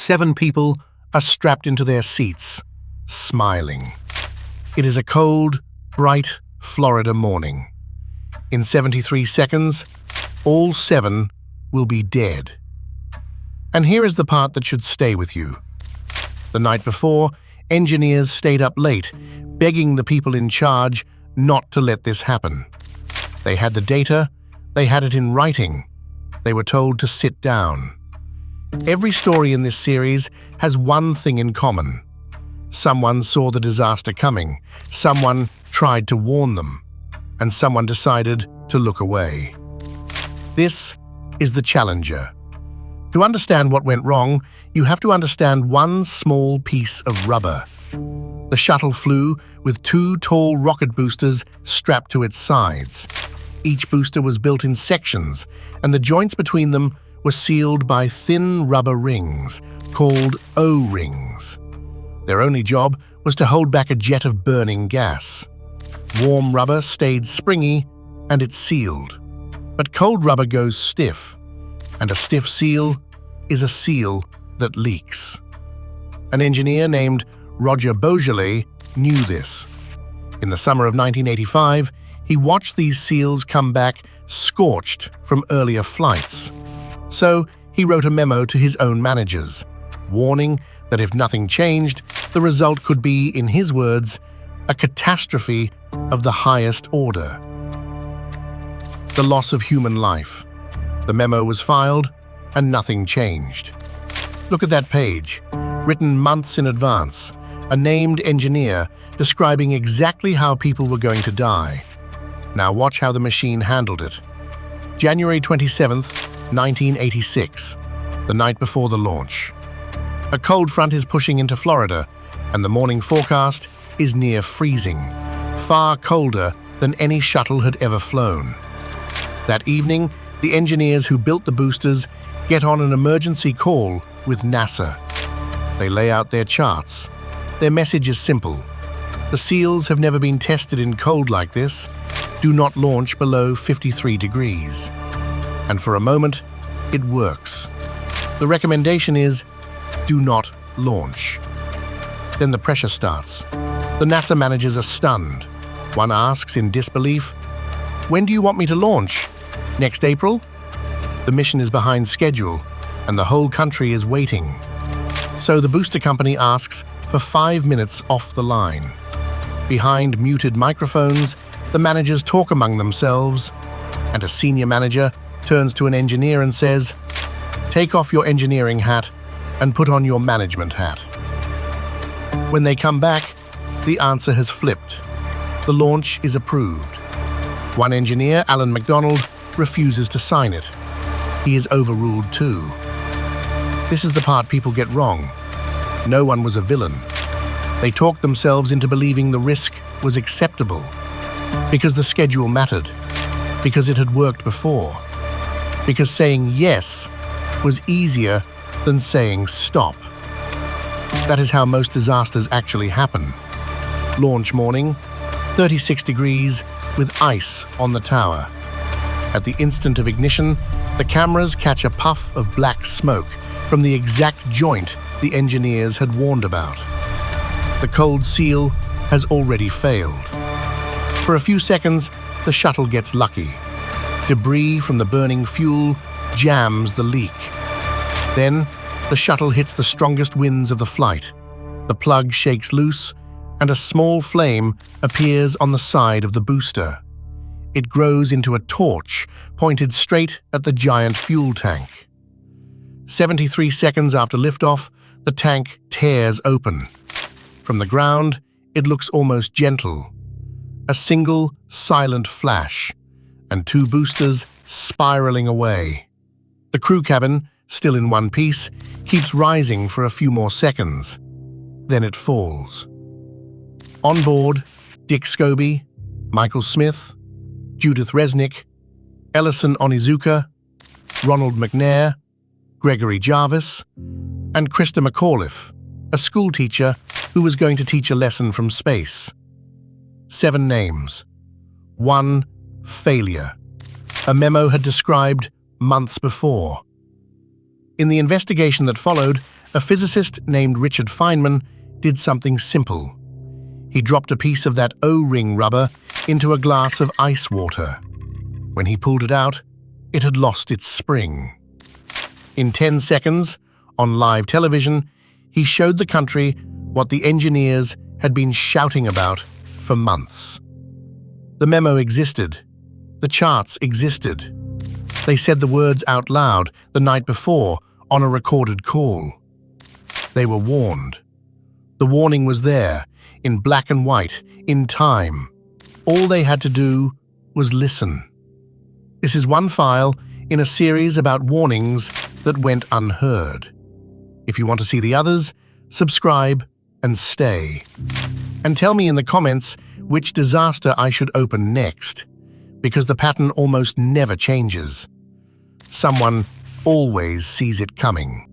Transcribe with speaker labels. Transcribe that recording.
Speaker 1: 7 people are strapped into their seats, smiling. It is a cold, bright Florida morning. In 73 seconds, all 7 will be dead. And here is the part that should stay with you. The night before, engineers stayed up late, begging the people in charge not to let this happen. They had the data, they had it in writing. They were told to sit down. Every story in this series has one thing in common. Someone saw the disaster coming, someone tried to warn them, and someone decided to look away. This is the Challenger. To understand what went wrong, you have to understand one small piece of rubber. The shuttle flew with 2 tall rocket boosters strapped to its sides. Each booster was built in sections, and the joints between them were sealed by thin rubber rings, called O-rings. Their only job was to hold back a jet of burning gas. Warm rubber stayed springy, and it sealed. But cold rubber goes stiff, and a stiff seal is a seal that leaks. An engineer named Roger Boisjoly knew this. In the summer of 1985, he watched these seals come back scorched from earlier flights. So he wrote a memo to his own managers, warning that if nothing changed, the result could be, in his words, a catastrophe of the highest order. The loss of human life. The memo was filed, and nothing changed. Look at that page, written months in advance, a named engineer describing exactly how people were going to die. Now watch how the machine handled it. January 27th, 1986, the night before the launch. A cold front is pushing into Florida, and the morning forecast is near freezing, far colder than any shuttle had ever flown. That evening, the engineers who built the boosters get on an emergency call with NASA. They lay out their charts. Their message is simple. The seals have never been tested in cold like this. Do not launch below 53 degrees. And for a moment, it works. The recommendation is, do not launch. Then the pressure starts. The NASA managers are stunned. One asks in disbelief, "When do you want me to launch? Next April?" The mission is behind schedule, and the whole country is waiting. So the booster company asks for 5 minutes off the line. Behind muted microphones, the managers talk among themselves, and a senior manager turns to an engineer and says, "Take off your engineering hat and put on your management hat." When they come back, the answer has flipped. The launch is approved. One engineer, Alan McDonald, refuses to sign it. He is overruled too. This is the part people get wrong. No one was a villain. They talked themselves into believing the risk was acceptable, because the schedule mattered, because it had worked before, because saying yes was easier than saying stop. That is how most disasters actually happen. Launch morning, 36 degrees with ice on the tower. At the instant of ignition, the cameras catch a puff of black smoke from the exact joint the engineers had warned about. The cold seal has already failed. For a few seconds, the shuttle gets lucky. Debris from the burning fuel jams the leak. Then, the shuttle hits the strongest winds of the flight. The plug shakes loose, and a small flame appears on the side of the booster. It grows into a torch pointed straight at the giant fuel tank. 73 seconds after liftoff, the tank tears open. From the ground, it looks almost gentle. A single, silent flash, and 2 boosters spiraling away. The crew cabin, still in one piece, keeps rising for a few more seconds. Then it falls. On board, Dick Scobie, Michael Smith, Judith Resnick, Ellison Onizuka, Ronald McNair, Gregory Jarvis, and Krista McAuliffe, a schoolteacher who was going to teach a lesson from space. 7 names. 1 failure. A memo had described months before. In the investigation that followed, A physicist named Richard Feynman did something simple. He dropped a piece of that O-ring rubber into a glass of ice water. When he pulled it out, it had lost its spring. In 10 seconds, on live television, he showed the country what the engineers had been shouting about for months. The memo existed. The charts existed. They said the words out loud the night before on a recorded call. They were warned. The warning was there, in black and white, in time. All they had to do was listen. This is one file in a series about warnings that went unheard. If you want to see the others, subscribe and stay. And tell me in the comments which disaster I should open next, because the pattern almost never changes. Someone always sees it coming.